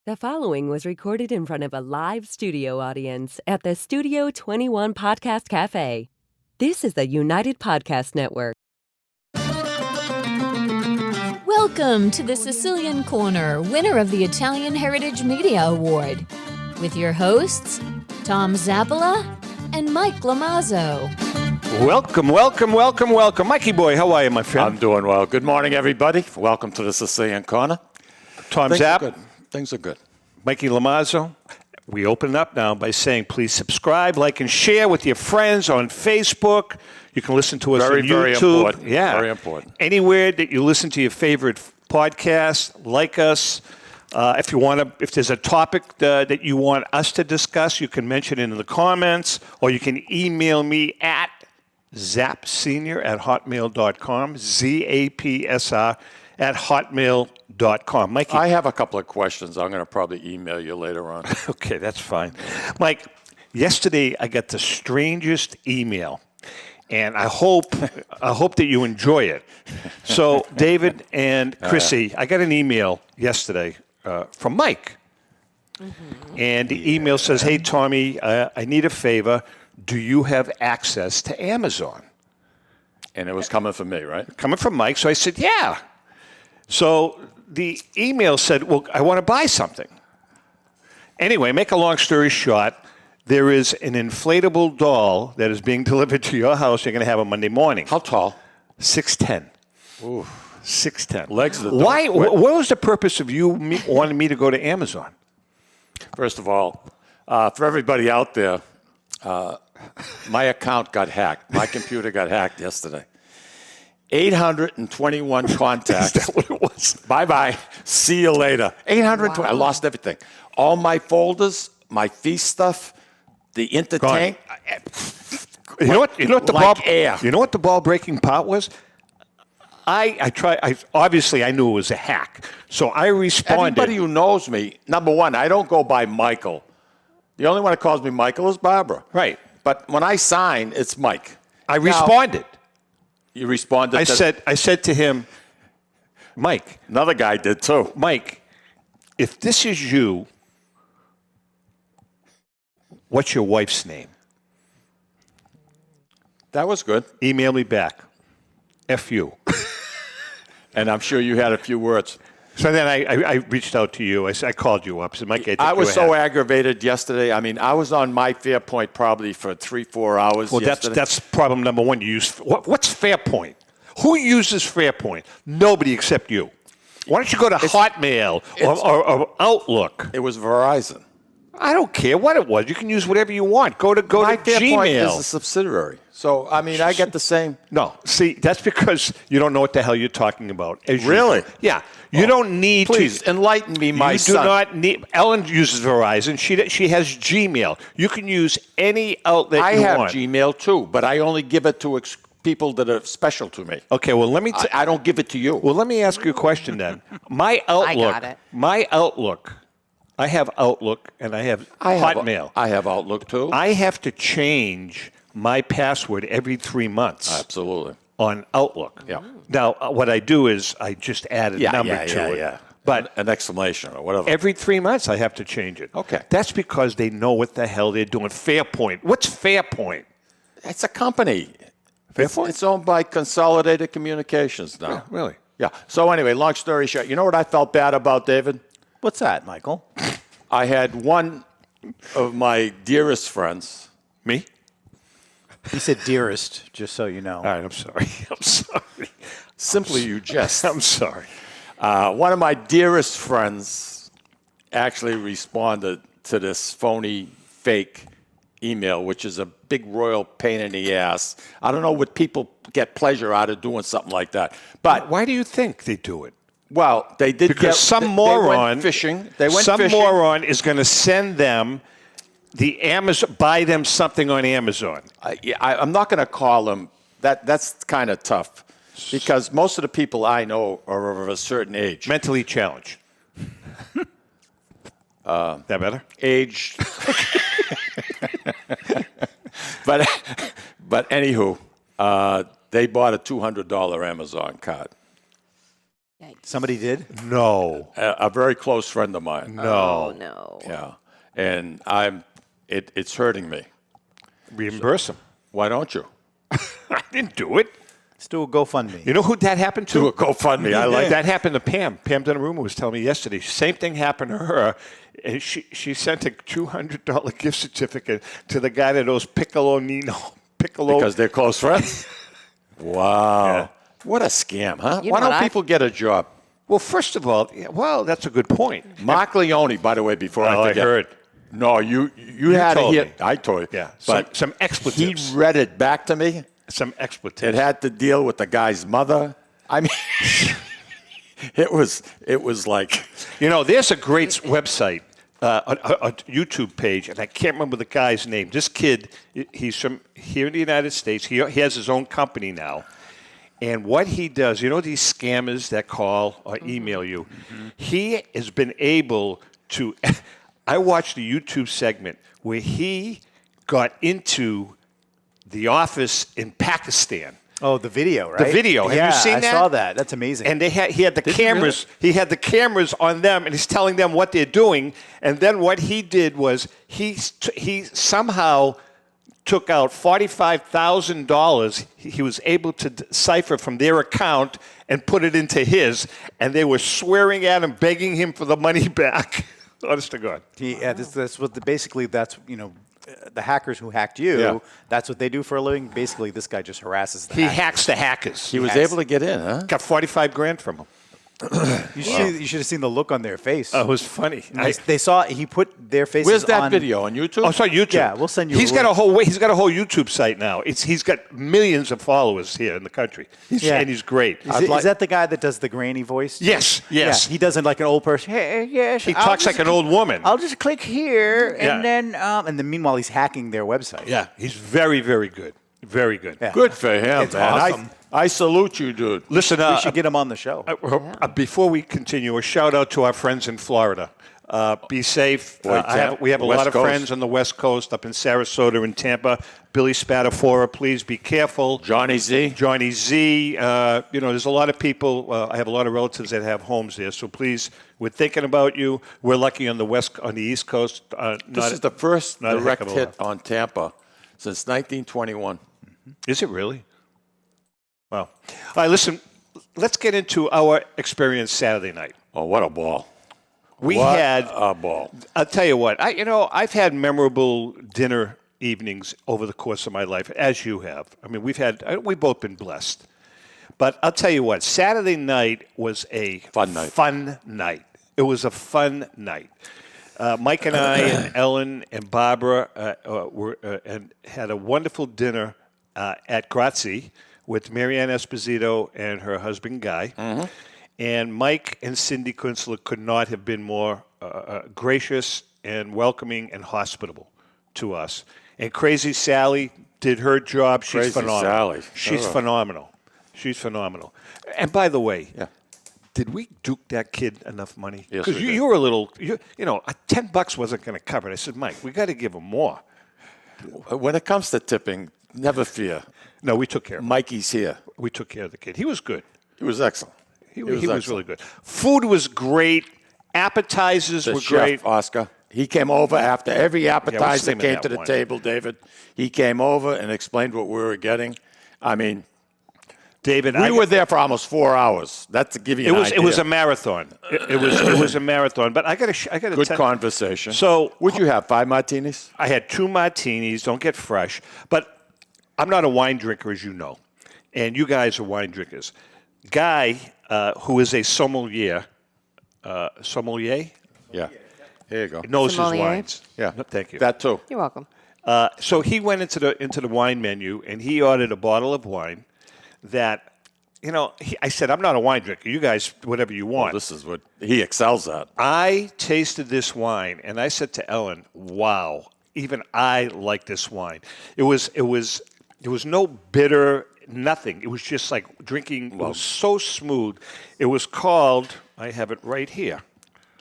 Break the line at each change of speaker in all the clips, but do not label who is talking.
The following was recorded in front of a live studio audience at the Studio 21 Podcast Cafe. This is the United Podcast Network.
Welcome to the Sicilian Corner, winner of the Italian Heritage Media Award, with your hosts, Tom Zappola and Mike Lamazzo.
Welcome. Mikey boy, how are you, my friend?
I'm doing well. Good morning, everybody. Welcome to the Sicilian Corner.
Tom Zapp.
Things are good.
Mikey Lamazzo. We open up now by saying please subscribe, like, and share with your friends on Facebook. You can listen to us on YouTube.
Very important.
Yeah.
Very important.
Anywhere that you listen to your favorite podcast, like us. If there's a topic that you want us to discuss, you can mention it in the comments, or you can email me at zapsenior@hotmail.com, zapsr@hotmail.com. Mikey.
I have a couple of questions. I'm going to probably email you later on.
Okay, that's fine. Mike, yesterday I got the strangest email, and I hope that you enjoy it. So, David and Chrissy, I got an email yesterday from Mike. Mm-hmm. And the email says, "Hey, Tommy, I need a favor. Do you have access to Amazon?"
And it was coming from me, right?
Coming from Mike. So I said, yeah. So the email said, well, I want to buy something. Anyway, make a long story short, there is an inflatable doll that is being delivered to your house. You're going to have it Monday morning.
How tall?
6'10".
Ooh.
6'10".
Legs of the
dog. Why? What was the purpose of you wanting me to go to Amazon?
First of all, for everybody out there, my account got hacked. My computer got hacked yesterday. 821 contacts.
Is that what it was?
Bye-bye. See you later. 820. Wow. I lost everything. All my folders, my feast stuff, the intertank.
You know what the
like
ball?
Air.
You know what the ball breaking part was? I obviously I knew it was a hack, so I responded.
Everybody who knows me, number one, I don't go by Michael. The only one that calls me Michael is Barbara.
Right.
But when I sign, it's Mike.
I responded.
You responded.
I said to him, Mike.
Another guy did too.
Mike, if this is you, what's your wife's name?
That was good.
Email me back. F you.
And I'm sure you had a few words.
So then I reached out to you. I called you up. I said, Mike,
I was so aggravated yesterday. I mean, I was on my Fairpoint probably for 3-4 hours.
Well,
yesterday.
that's problem number one. You use what's Fairpoint? Who uses Fairpoint? Nobody except you. Why don't you go to Hotmail or Outlook?
It was Verizon.
I don't care what it was. You can use whatever you want. Go to
my Fairpoint
Gmail.
is a subsidiary. So, I mean, I get the same.
No. See, that's because you don't know what the hell you're talking about.
Really?
Yeah. You don't need
Please,
to.
enlighten me, my son.
You do not need. Ellen uses Verizon. She has Gmail. You can use any outlet you want.
I have Gmail, too, but I only give it to people that are special to me.
Okay, well, let me.
I don't give it to you.
Well, let me ask you a question then. My Outlook.
I got it.
My Outlook. I have Outlook and I have Hotmail.
I have Outlook, too.
I have to change my password every 3 months.
Absolutely.
On Outlook.
Yeah.
Now, what I do is I just add a number to it.
Yeah.
But
an exclamation or whatever.
Every 3 months I have to change it.
Okay.
That's because they know what the hell they're doing. Fairpoint. What's Fairpoint?
It's a company.
Fairpoint?
It's owned by Consolidated Communications now.
Yeah, really?
Yeah. So anyway, long story short, you know what I felt bad about, David?
What's that, Michael?
I had one of my dearest friends.
Me?
He said dearest, just so you know.
All right, I'm sorry. I'm sorry.
Simply you jest.
I'm sorry.
One of my dearest friends actually responded to this phony, fake email, which is a big royal pain in the ass. I don't know what people get pleasure out of doing something like that. But
why do you think they do it?
Well, they did
because some moron
they went fishing.
Some moron is going to send them the Amazon, buy them something on Amazon.
I'm not going to call them. That's kind of tough because most of the people I know are of a certain age.
Mentally challenged. That better?
Age. But anywho, they bought a $200 Amazon card.
Somebody did?
No.
A very close friend of mine.
No.
Oh, no.
Yeah. And it's hurting me.
Reimburse him.
Why don't you?
I didn't do it.
Let's do a GoFundMe.
You know who that happened to?
Do a GoFundMe. I like
that. Happened to Pam. Pam Donnarumma was telling me yesterday. Same thing happened to her. And she sent a $200 gift certificate to the guy that owes Piccolo.
Because they're close friends? Wow.
Yeah.
What a scam, huh?
You
Why
know
don't
what
people get a job?
Well, first of all, that's a good point.
Mark Leone, by the way, before I forget.
I heard.
No, you had to
told
hear.
me.
I told you.
Yeah.
But
some expletives.
He read it back to me.
Some expletives.
It had to deal with the guy's mother. I mean, it was like.
There's a great website, a YouTube page, and I can't remember the guy's name. This kid, he's from here in the United States. He has his own company now. And what he does, these scammers that call or email you, he has been able to. I watched a YouTube segment where he got into the office in Pakistan.
Oh, the video, right?
The video. Have you seen that?
I saw that. That's amazing.
And he had the cameras. He had the cameras on them, and he's telling them what they're doing. And then what he did was he somehow took out $45,000. He was able to decipher from their account and put it into his. And they were swearing at him, begging him for the money back. Honest to God.
That's what that's the hackers who hacked you.
Yeah.
That's what they do for a living. Basically, this guy just harasses the
He
hackers.
hacks the hackers.
He was able to get in, huh?
Got $45,000 from him.
You should have seen the look on their face.
It was funny.
They saw he put their faces.
Where's that
on
video on YouTube?
Oh, it's on YouTube.
Yeah, we'll send you.
He's got a whole YouTube site now. He's got millions of followers here in the country. And he's great.
Is that the guy that does the granny voice?
Yes.
Yeah, he doesn't like an old person. Hey, yes.
He talks like an old woman.
I'll just click here,
Yeah.
and then meanwhile he's hacking their website.
Yeah, he's very, very good. Very good.
Yeah.
Good for him,
It's
man.
awesome.
I salute you, dude.
Listen,
We should get him on the show.
before we continue, a shout out to our friends in Florida. Be safe.
Boy,
We have a
West
lot of
Coast.
friends on the West Coast, up in Sarasota and Tampa. Billy Spadafora, please be careful.
Johnny Z.
Johnny Z. There's a lot of people. I have a lot of relatives that have homes there, so please, we're thinking about you. We're lucky on the East Coast.
This is the first
not a heck
direct
of a
hit
lot.
on Tampa since 1921.
Is it really? Wow. All right, listen. Let's get into our experience Saturday night.
Oh, what a ball.
We
What
had
a ball.
I'll tell you what. I've had memorable dinner evenings over the course of my life, as you have. I mean, we've both been blessed. But I'll tell you what. Saturday night was a fun night. It was a fun night. Mike and I and Ellen and Barbara had a wonderful dinner at Grazie with Marianne Esposito and her husband Guy. Mm-hmm. And Mike and Cindy Kunstler could not have been more gracious and welcoming and hospitable to us. And Crazy Sally did her job. She's
Crazy
phenomenal.
Sally.
She's phenomenal. She's phenomenal. And by the way, did we duke that kid enough money?
Yes,
Because
we did.
you were a little, $10 wasn't going to cover it. I said, Mike, we got to give him more.
When it comes to tipping, never fear.
No, we took care of him.
Mikey's here.
We took care of the kid. He was good.
He was excellent.
He was really good. Food was great. Appetizers
The
were
chef,
great.
Oscar. He came over after every appetizer
name of
came
that
to the
one?
table, David. He came over and explained what we were getting. I mean,
David,
we were there for almost 4 hours. That's to give you an idea.
It was a marathon. It was a marathon. But I got to
Good conversation.
So
what'd you have? 5 martinis?
I had 2 martinis. Don't get fresh. But I'm not a wine drinker, as you know, and you guys are wine drinkers. Guy, who is a sommelier,
Yeah. Here you go.
knows
Sommelier?
his wines.
Yeah.
No, thank you.
That too.
You're welcome.
So he went into the wine menu and he ordered a bottle of wine that, I said, I'm not a wine drinker. You guys, whatever you want.
This is what he excels at.
I tasted this wine and I said to Ellen, wow, even I like this wine. It was no bitter, nothing. It was just like drinking. It was so smooth. It was called, I have it right here.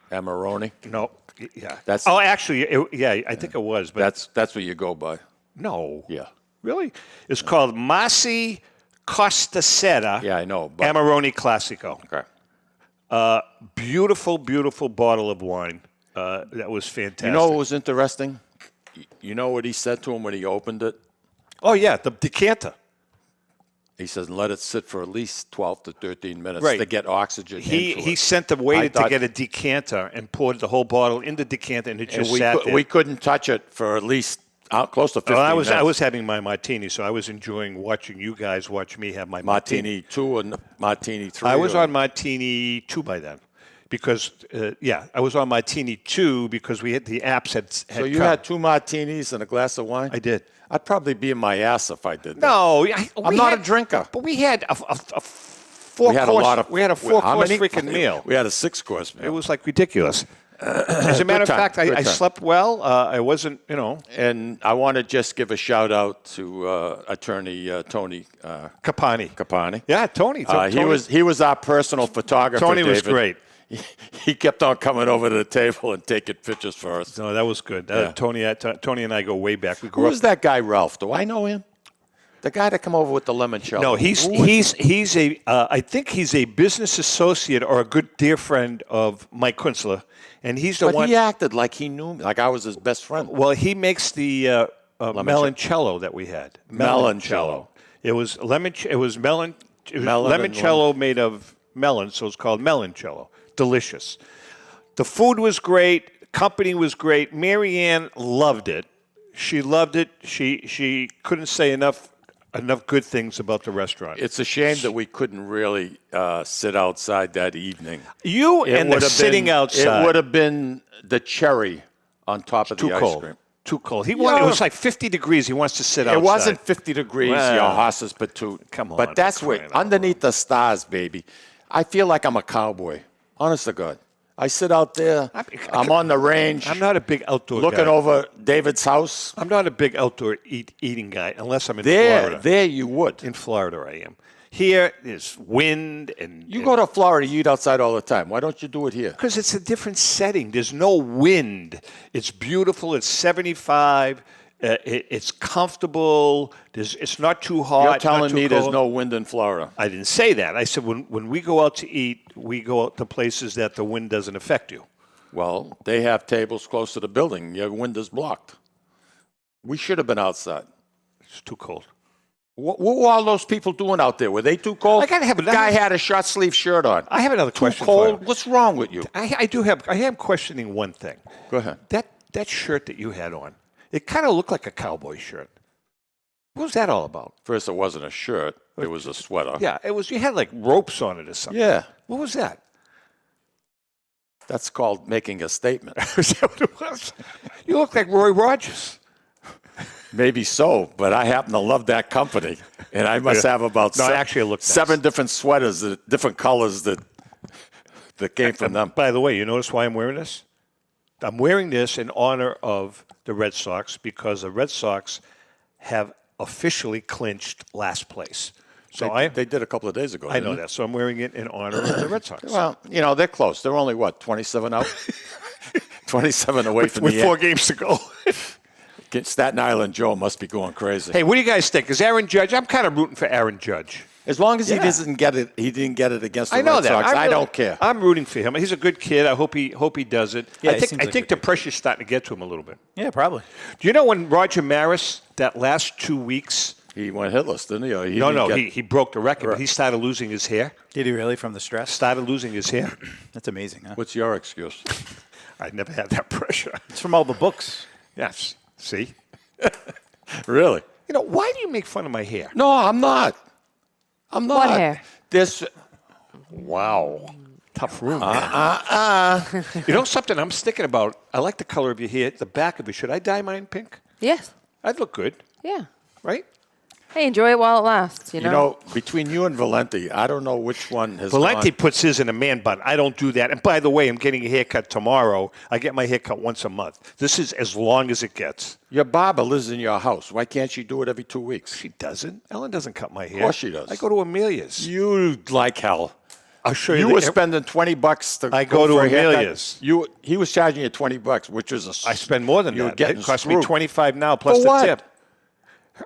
Amarone.
No, yeah.
That's-
actually, I think it was. But
That's what you go by.
no.
Yeah.
Really? It's called Masi Costa Sera
Yeah, I know. But,
Amarone Classico.
okay.
Beautiful, beautiful bottle of wine. That was fantastic.
You know what was interesting? You know what he said to him when he opened it?
Oh, yeah, the decanter.
He says, let it sit for at least 12 to 13 minutes
Right.
to get oxygen into it.
He sent the waiter to get a decanter and poured the whole bottle in the decanter, and it just sat there.
We couldn't touch it for at least close to 15 minutes.
I was having my martini, so I was enjoying watching you guys watch me have my
Martini 2 and Martini 3.
I was on Martini 2 by then. Because, I was on Martini 2 because we had the apps had
So you
come.
had 2 martinis and a glass of wine?
I did.
I'd probably be in my ass if I did that.
No,
I'm not a drinker.
But we had a four-course freaking meal.
We had a 6-course meal.
It was like ridiculous. As a matter of fact, I slept well. I wasn't,
And I want to just give a shout out to attorney Tony
Capani. Yeah, Tony.
He was our personal photographer.
Tony was
David.
great.
He kept on coming over to the table and taking pictures for us.
No, that was good. Tony and I go way back. We
Who was that guy, Ralph? Do I know him? The guy that come over with the limoncello.
No, he's a. I think he's a business associate or a good dear friend of Mike Kunstler, and he's the one.
But he acted like he knew me, like I was his best friend.
Well, he makes the meloncello that we had.
Meloncello.
It was lemon. It was melon. It was lemoncello made of melon, so it's called meloncello. Delicious. The food was great. Company was great. Mary Ann loved it. She loved it. She couldn't say enough good things about the restaurant.
It's a shame that we couldn't really sit outside that evening.
Sitting outside.
It would have been the cherry on top of the ice cream.
Too cold. It was like 50 degrees. He wants to sit outside.
It wasn't 50 degrees, your horse's patoot.
Come on.
But that's where, underneath the stars, baby, I feel like I'm a cowboy. Honest to God. I sit out there. I'm on the range.
I'm not a big outdoor guy.
Looking over David's house.
I'm not a big outdoor eating guy unless I'm in Florida.
There you would.
In Florida I am. Here there's wind and...
You go to Florida, you eat outside all the time. Why don't you do it here?
Because it's a different setting. There's no wind. It's beautiful. It's 75. It's comfortable. It's not too hot.
You're telling me there's
cold.
no wind in Florida.
I didn't say that. I said when we go out to eat, we go out to places that the wind doesn't affect you.
Well, they have tables close to the building. Your window is blocked. We should have been outside.
It's too cold.
What were all those people doing out there? Were they too cold?
I gotta have
the guy had a short sleeve shirt on.
I have another question.
Too cold?
For you.
What's wrong with you?
I am questioning one thing.
Go ahead.
That shirt that you had on, it kind of looked like a cowboy shirt. What was that all about?
First, it wasn't a shirt. It was a sweater.
Yeah, it was. You had like ropes on it or something.
Yeah.
What was that?
That's called making a statement.
Is that what it was? You look like Roy Rogers.
Maybe so, but I happen to love that company, and I must have about seven different sweaters, different colors that came from them.
By the way, you notice why I'm wearing this? I'm wearing this in honor of the Red Sox because the Red Sox have officially clinched last place. So
they did a couple of days ago.
I know that, so I'm wearing it in honor of the Red Sox.
Well, they're close. They're only, 27 out? 27 away from
with 4 games to go.
Staten Island Joe must be going crazy.
Hey, what do you guys think? Is Aaron Judge? I'm kind of rooting for Aaron Judge.
As long as he didn't get it against the
Red
Sox. I don't care.
I'm rooting for him. He's a good kid. I hope he does it.
Yeah,
I think the pressure's starting to get to him a little bit.
Yeah, probably.
Do you know when Roger Maris, that last 2 weeks,
he went hitless, didn't he? Or
he broke the record, but he started losing his hair.
Did he really from the stress?
Started losing his hair.
That's amazing, huh?
What's your excuse?
I never had that pressure.
It's from all the books.
Yes. See?
Really?
Why do you make fun of my hair?
No, I'm not.
What hair?
Wow. Tough room. You know something I'm sticking about? I like the color of your hair, the back of it. Should I dye mine pink?
Yes.
I'd look good,
Yeah.
right?
Hey, enjoy it while it lasts, you know?
Between you and Valenti, I don't know which one has
Valenti
gone.
puts his in a man bun. I don't do that. And by the way, I'm getting a haircut tomorrow. I get my haircut once a month. This is as long as it gets.
Your barber lives in your house. Why can't she do it every 2 weeks?
She doesn't. Ellen doesn't cut my hair.
Of course she does.
I go to Amelia's.
You like hell.
I'll show you.
You were spending $20 to
I go to
for a haircut.
Amelia's.
He was charging you $20, which is
I spend more than that.
Getting
It cost
screwed.
me $25 now plus
For
the
what?
tip.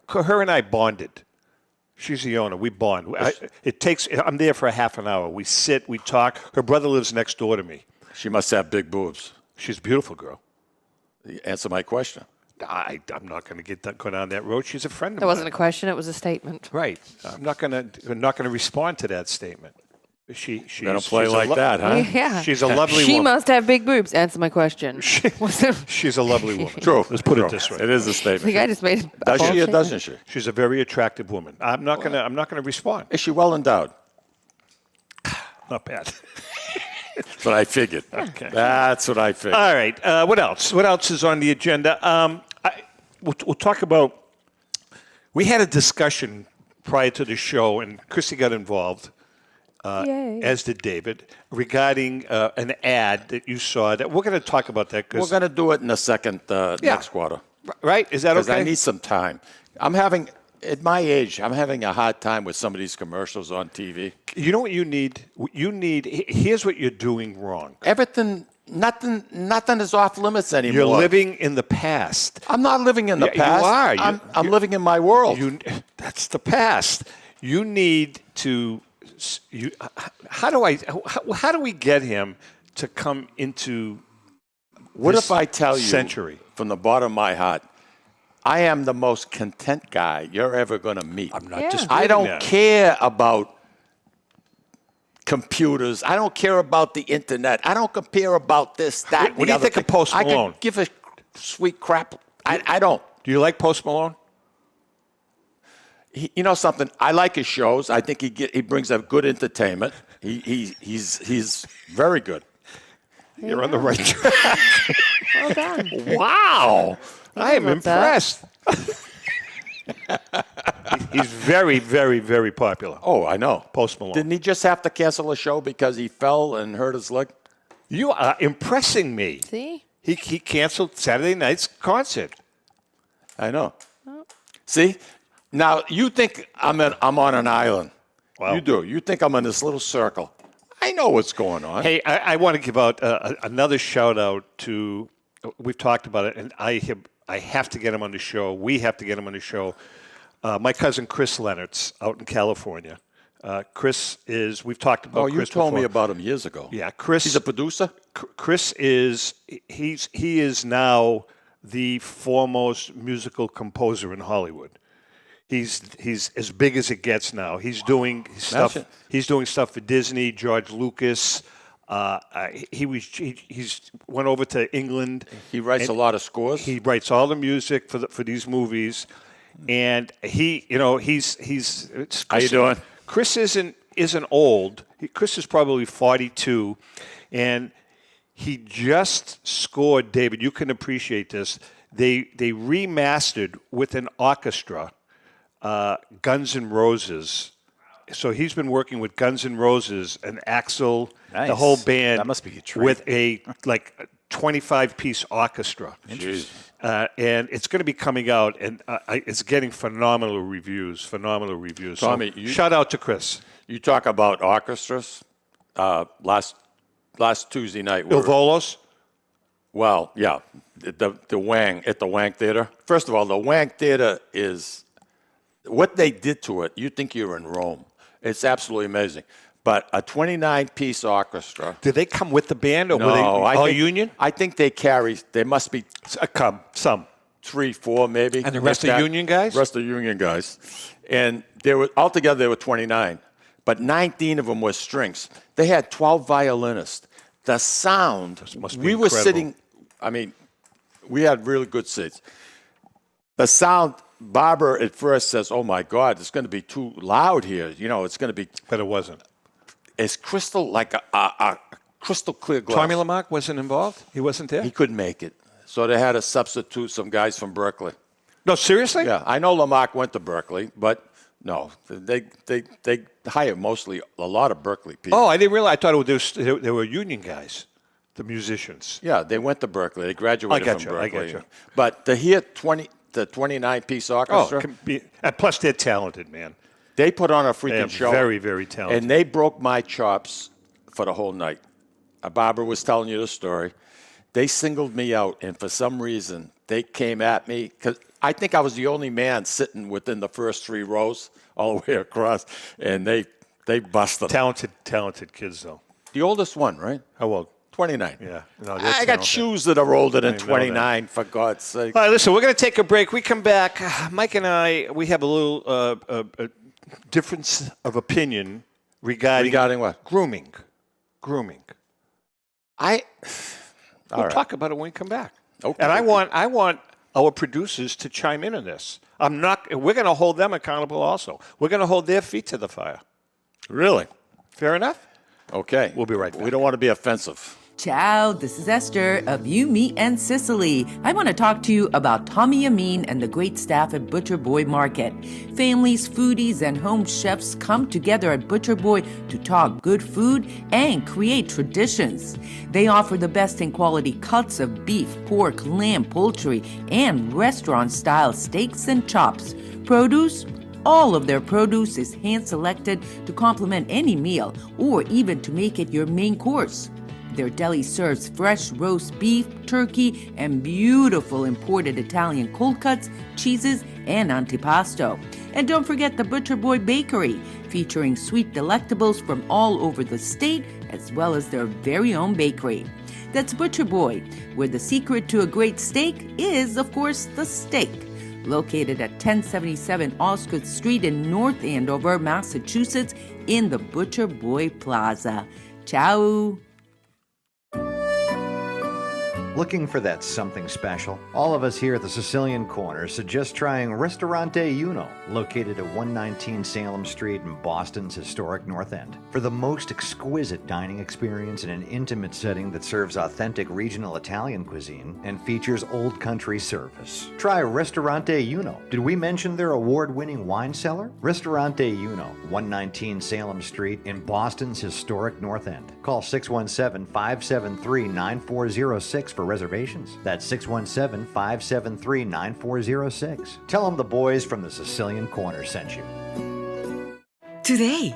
Her and I bonded. She's the owner. We bond. I'm there for a half an hour. We sit, we talk. Her brother lives next door to me.
She must have big boobs.
She's a beautiful girl.
Answer my question.
I'm not going to go down that road. She's a friend of
That
mine.
wasn't a question. It was a statement.
Right. I'm not going to respond to that statement. She
don't play like that, huh?
Yeah.
She's a lovely
She
woman.
must have big boobs. Answer my question.
She's a lovely woman.
True.
Let's put
True.
it this way.
It is a
I
statement.
think I just made a
Does
bold
she or
statement.
doesn't she?
She's a very attractive woman. I'm not going to respond.
Is she well endowed?
Not bad.
That's what I figured.
Okay.
That's what I figured.
All right. What else? What else is on the agenda? We'll talk about. We had a discussion prior to the show, and Chrissy got involved,
Yay.
as did David, regarding an ad that you saw. That we're going to talk about that.
We're going to do it in the second next quarter.
Right? Is that
Because
okay?
I need some time. At my age, I'm having a hard time with some of these commercials on TV.
You know what you need? Here's what you're doing wrong.
Nothing is off limits anymore.
You're living in the past.
I'm not living in the
Yeah,
past.
you are.
I'm living in my world.
That's the past. You need to. How do we get him to come into?
What
this
if I tell you,
century?
From the bottom of my heart, I am the most content guy you're ever going to meet.
I'm not
Yeah.
disputing
I don't
that.
care about computers. I don't care about the internet. I don't care about this, that.
What do you think of Post
I
Malone?
could give a sweet crap. I don't.
Do you like Post Malone?
You know something? I like his shows. I think he brings up good entertainment. He's very good.
You're on the right track.
Well done.
Wow. I am
about that.
impressed. He's very, very, very popular.
Oh, I know.
Post Malone.
Didn't he just have to cancel a show because he fell and hurt his leg?
You are impressing me.
See?
He canceled Saturday night's concert.
I know. See? Now, you think I'm on an island.
Wow.
You do. You think I'm in this little circle. I know what's going on.
Hey, I want to give out another shout out to. We've talked about it, and I have to get him on the show. We have to get him on the show. My cousin Chris Leonard's out in California. Chris is. We've talked about.
Oh, you
Chris
told me
before.
about him years ago.
Yeah, Chris.
He's a producer?
Chris is. He is now the foremost musical composer in Hollywood. He's as big as it gets now. He's doing stuff.
Imagine.
He's doing stuff for Disney, George Lucas. He's went over to England.
He writes a lot of scores?
He writes all the music for these movies, and he's.
How you doing?
Chris isn't old. Chris is probably 42, and he just scored. David, you can appreciate this. They remastered with an orchestra. Guns N' Roses. So he's been working with Guns N' Roses and Axl, the
Nice.
whole band.
That must be a treat.
With a 25-piece orchestra.
Interesting.
And it's going to be coming out, and it's getting phenomenal reviews.
Tommy,
So shout out to Chris.
You talk about orchestras. Last Tuesday night.
Il Volos.
Well, yeah, the Wang at the Wang Theater. First of all, the Wang Theater is what they did to it. You think you're in Rome. It's absolutely amazing. But a 29-piece orchestra.
Did they come with the band, or
No,
were they
I
all
think,
union?
I think they carry. There must be
Some.
3, 4, maybe.
And the rest
if
are
that.
union guys?
Rest are union guys, and altogether there were 29, but 19 of them were strings. They had 12 violinists. The sound.
must be
We were
incredible.
sitting. I mean, we had really good seats. The sound. Barbara at first says, "Oh my God, it's going to be too loud here. You know, it's going to be."
But it wasn't.
It's crystal, like a crystal clear glass.
Tommy Lamarck wasn't involved? He wasn't there?
He couldn't make it, so they had to substitute some guys from Berkeley.
No, seriously?
Yeah, I know Lamarck went to Berkeley, but no, they hire mostly a lot of Berkeley people.
Oh, I didn't realize. I thought they were union guys, the musicians.
Yeah, they went to Berkeley. They graduated
I
from
got
Berkeley.
you.
But to hear the 29-piece orchestra,
And plus they're talented, man.
they put on a
They
freaking
are
show.
very, very talented.
And they broke my chops for the whole night. Barbara was telling you the story. They singled me out, and for some reason, they came at me. Because I think I was the only man sitting within the first 3 rows all the way across, and they busted them.
Talented kids, though.
The oldest one, right?
How old?
29.
Yeah. No,
I got shoes that are older than 29, for God's sake.
All right, listen, we're going to take a break. We come back. Mike and I, we have a little a difference of opinion regarding
what?
Grooming.
We'll
Talk about it when we come back.
Okay.
And I want our producers to chime in on this. We're going to hold them accountable also. We're going to hold their feet to the fire.
Really?
Fair enough?
Okay.
We'll be right back.
We don't want to be offensive.
Ciao, this is Esther of You, Me, and Sicily. I want to talk to you about Tommy Amin and the great staff at Butcher Boy Market. Families, foodies, and home chefs come together at Butcher Boy to talk good food and create traditions. They offer the best in quality cuts of beef, pork, lamb, poultry, and restaurant-style steaks and chops. Produce? All of their produce is hand-selected to complement any meal or even to make it your main course. Their deli serves fresh roast beef, turkey, and beautiful imported Italian cold cuts, cheeses, and antipasto. And don't forget the Butcher Boy Bakery, featuring sweet delectables from all over the state, as well as their very own bakery. That's Butcher Boy, where the secret to a great steak is, of course, the steak. Located at 1077 Osgood Street in North Andover, Massachusetts, in the Butcher Boy Plaza. Ciao!
Looking for that something special? All of us here at the Sicilian Corner suggest trying Ristorante Uno, located at 119 Salem Street in Boston's historic North End. For the most exquisite dining experience in an intimate setting that serves authentic regional Italian cuisine and features old country service. Try Ristorante Uno. Did we mention their award-winning wine cellar? Ristorante Uno, 119 Salem Street in Boston's historic North End. Call 617-573-9406 for reservations. That's 617-573-9406. Tell them the boys from the Sicilian Corner sent you.
Today,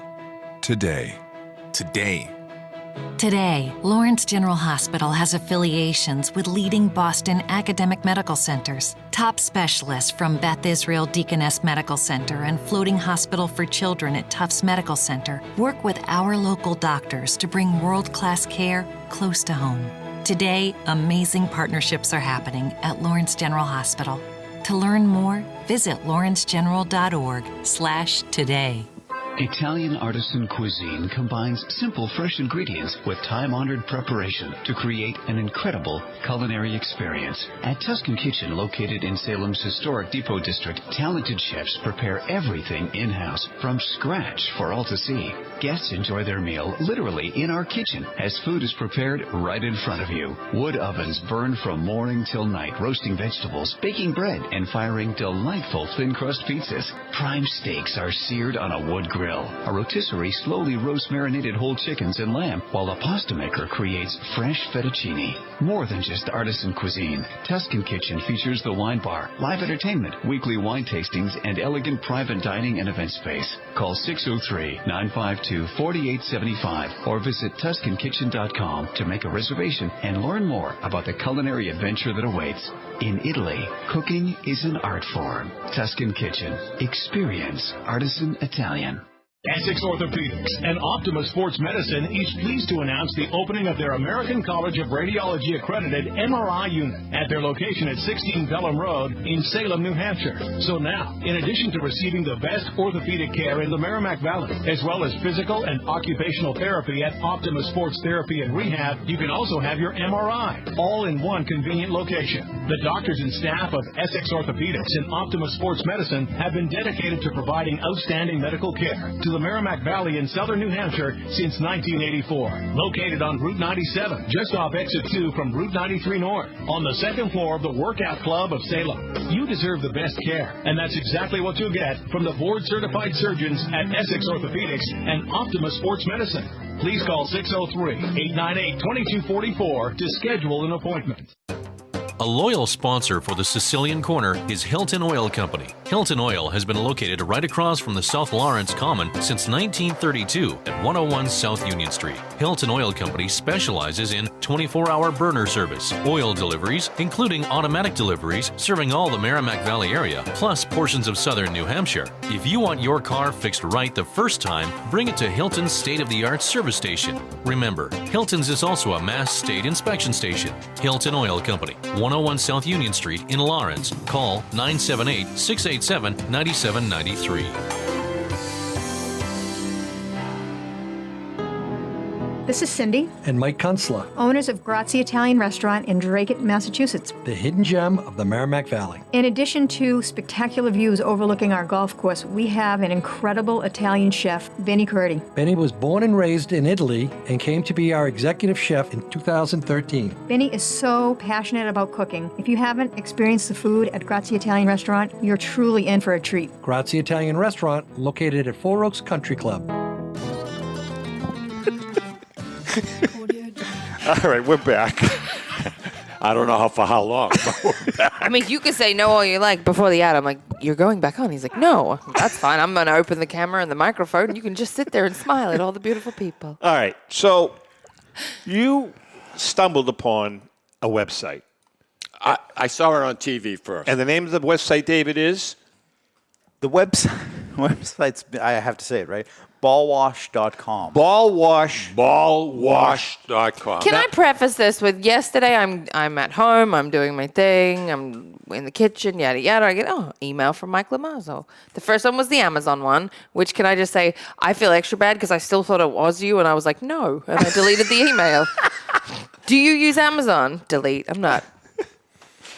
Lawrence General Hospital has affiliations with leading Boston academic medical centers. Top specialists from Beth Israel Deaconess Medical Center and Floating Hospital for Children at Tufts Medical Center work with our local doctors to bring world-class care close to home. Today, amazing partnerships are happening at Lawrence General Hospital. To learn more, visit lawrencegeneral.org/today.
Italian artisan cuisine combines simple, fresh ingredients with time-honored preparation to create an incredible culinary experience. At Tuscan Kitchen, located in Salem's historic Depot District, talented chefs prepare everything in-house from scratch for all to see. Guests enjoy their meal literally in our kitchen as food is prepared right in front of you. Wood ovens burn from morning till night, roasting vegetables, baking bread, and firing delightful thin-crust pizzas. Prime steaks are seared on a wood grill. A rotisserie slowly roasts marinated whole chickens and lamb, while a pasta maker creates fresh fettuccine. More than just artisan cuisine, Tuscan Kitchen features the wine bar, live entertainment, weekly wine tastings, and elegant private dining and event space. Call 603-952-4875 or visit TuscanKitchen.com to make a reservation and learn more about the culinary adventure that awaits. In Italy, cooking is an art form. Tuscan Kitchen. Experience artisan Italian.
Essex Orthopedics and Optima Sports Medicine is pleased to announce the opening of their American College of Radiology accredited MRI unit at their location at 16 Pelham Road in Salem, New Hampshire. So now, in addition to receiving the best orthopedic care in the Merrimack Valley, as well as physical and occupational therapy at Optima Sports Therapy and Rehab, you can also have your MRI, all in one convenient location. The doctors and staff of Essex Orthopedics and Optima Sports Medicine have been dedicated to providing outstanding medical care to the Merrimack Valley in southern New Hampshire since 1984. Located on Route 97, just off Exit 2 from Route 93 North, on the second floor of the Workout Club of Salem. You deserve the best care, and that's exactly what you'll get from the board-certified surgeons at Essex Orthopedics and Optima Sports Medicine. Please call 603-898-2244 to schedule an appointment.
A loyal sponsor for the Sicilian Corner is Hilton Oil Company. Hilton Oil has been located right across from the South Lawrence Common since 1932 at 101 South Union Street. Hilton Oil Company specializes in 24-hour burner service, oil deliveries, including automatic deliveries serving all the Merrimack Valley area, plus portions of southern New Hampshire. If you want your car fixed right the first time, bring it to Hilton's state-of-the-art service station. Remember, Hilton's is also a Mass State inspection station. Hilton Oil Company, 101 South Union Street in Lawrence. Call 978-687-9793.
This is Cindy,
and Mike Kunstler,
owners of Grazie Italian Restaurant in Dracut, Massachusetts.
the hidden gem of the Merrimack Valley.
In addition to spectacular views overlooking our golf course, we have an incredible Italian chef, Benny Curti.
Benny was born and raised in Italy and came to be our executive chef in 2013.
Benny is so passionate about cooking. If you haven't experienced the food at Grazie Italian Restaurant, you're truly in for a treat.
Grazie Italian Restaurant, located at Four Oaks Country Club.
All right, we're back.
I don't know for how long, but we're back.
I mean, you could say no all you like before the ad. I'm like, you're going back on. He's like, no, that's fine. I'm going to open the camera and the microphone, and you can just sit there and smile at all the beautiful people.
All right, so you stumbled upon a website.
I saw it on TV first.
And the name of the website, David, is?
The website's, I have to say it, right? Ballwash.com.
Ballwash.com.
Can I preface this with yesterday I'm at home, I'm doing my thing, I'm in the kitchen, yada yada. I get email from Mike Lamazzo. The first one was the Amazon one, which can I just say I feel extra bad because I still thought it was you, and I was like no, and I deleted the email. Do you use Amazon? Delete. I'm not.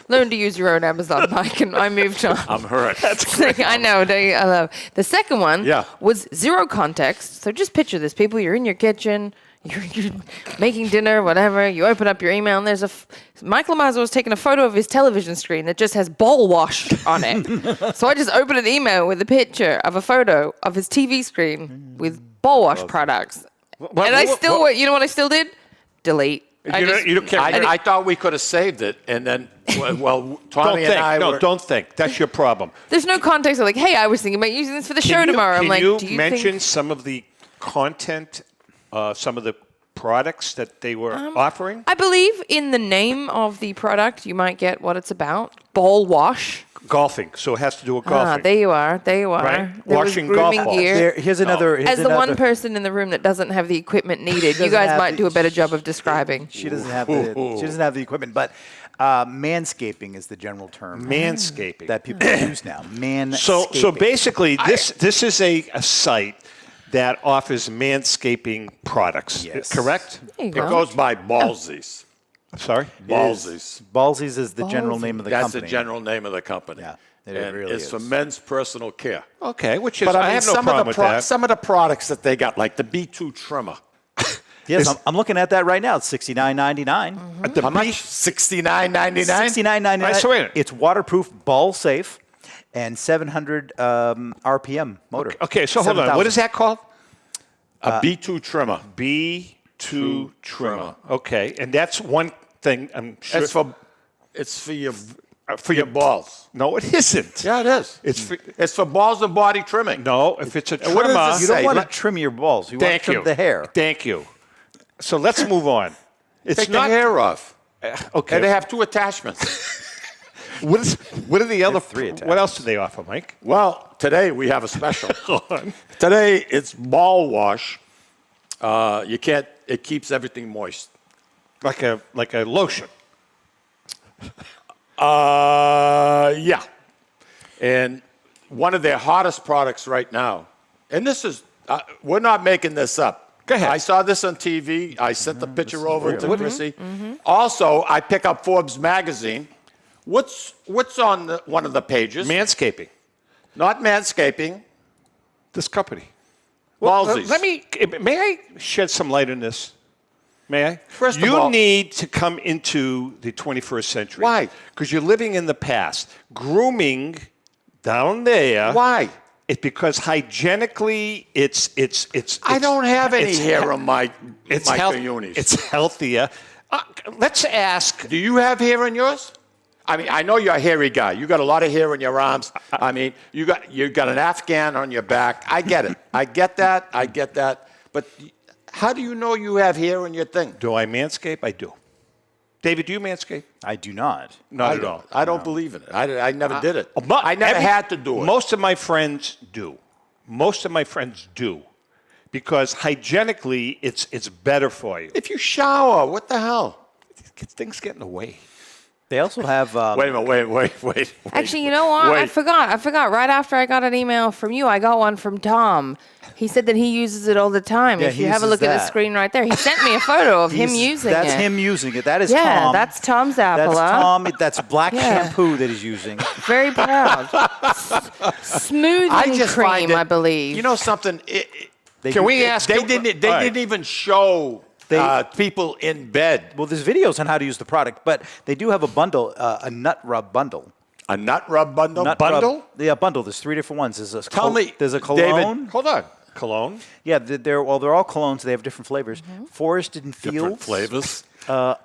Learn to use your own Amazon, Mike, and I moved on.
I'm hurt.
I know. I love. The second one was zero context. So just picture this. People, you're in your kitchen, you're making dinner, whatever. You open up your email, and there's Mike Lamazzo was taking a photo of his television screen that just has ball wash on it. So I just opened an email with a picture of a photo of his TV screen with ball wash products. And I still, you know what I still did? Delete.
You don't care.
I thought we could have saved it, and then, well, Tommy and I were...
don't think. That's your problem.
There's no context. I'm like, hey, I was thinking about using this for the show tomorrow. I'm like, do you
mention some of the content, some of the products that they were offering?
I believe in the name of the product, you might get what it's about. Ball wash.
Golfing. So it has to do with golfing.
There you are.
Right?
There
Washing
was grooming
golf balls.
gear.
Here's another...
As the one person in the room that doesn't have the equipment needed, you guys might do a better job of describing.
She doesn't have the equipment, but manscaping is the general term.
Manscaping.
That people use now. Manscaping.
So basically, this is a site that offers manscaping products.
Yes.
Correct?
There you
It
go.
goes by Ballsies.
Sorry?
Ballsies.
Ballsies is the general name of the
That's
company.
the general name of the company.
Yeah,
and
it really
it's
is.
for men's personal care.
Okay, which is,
But
I have no problem with that.
Some of the products that they got, like the B2 trimmer.
Yes, I'm looking at that right now. It's $69.99.
How much? $69.99?
$69.99.
I swear.
It's waterproof, ball safe, and 700 RPM motor.
Okay, so hold on.
7,000.
What is that called?
A B2 trimmer.
B2 trimmer. Okay, and that's one thing. I'm sure.
It's for your balls.
No, it isn't.
Yeah, it is. It's for balls and body trimming.
No, if it's a trimmer.
What does
You
it
don't
say?
want to trim your balls. You want to
Thank
trim
you.
the hair.
Thank you. So let's move on. It's
Take
not
the hair off.
okay.
And they have 2 attachments.
What are the other
3 attachments.
What else do they offer, Mike?
Well, today we have a special. Today it's ball wash. It keeps everything moist.
Like a lotion.
Yeah. And one of their hottest products right now, and this is, we're not making this up.
Go ahead.
I saw this on TV. I sent the picture over to Chrissy. Also, I pick up Forbes magazine. What's on one of the pages?
Manscaping.
Not Manscaping.
This company.
Ballsies.
May I shed some light on this? May I?
First of
you
all-
need to come into the 21st century.
Why?
Because you're living in the past. Grooming down there.
Why?
It's because hygienically, it's
I don't have any
it's
hair
he-
on my
health-
unis.
It's healthier. Let's ask.
Do you have hair on yours? I mean, I know you're a hairy guy. You got a lot of hair on your arms. I mean, you got an Afghan on your back. I get it. I get that. But how do you know you have hair on your thing?
Do I manscape? I do. David, do you manscape?
I do not.
Not at all.
I don't believe in it. I never did it. I never had to do it.
Most of my friends do. Because hygienically, it's better for you.
If you shower, what the hell?
Things get in the way.
They also have.
Wait a minute. Wait.
Actually, you know what? I forgot. Right after I got an email from you, I got one from Tom. He said that he uses it all the time.
Yeah,
if you have a look at the screen right there, he sent me a photo of him using it.
That's him using it. That is Tom.
Yeah, that's Tom Zappala.
That's Tom. That's black shampoo that he's using.
Very proud. Smoothing cream, I believe.
You know something?
Can we ask?
They didn't even show people in bed.
Well, there's videos on how to use the product, but they do have a bundle, a nut rub bundle.
A nut rub bundle?
Bundle? Yeah, bundle. There's 3 different ones. There's a there's a cologne.
David, hold on. Cologne?
Yeah, they're all colognes. They have different flavors. Forested and Fields.
Different flavors.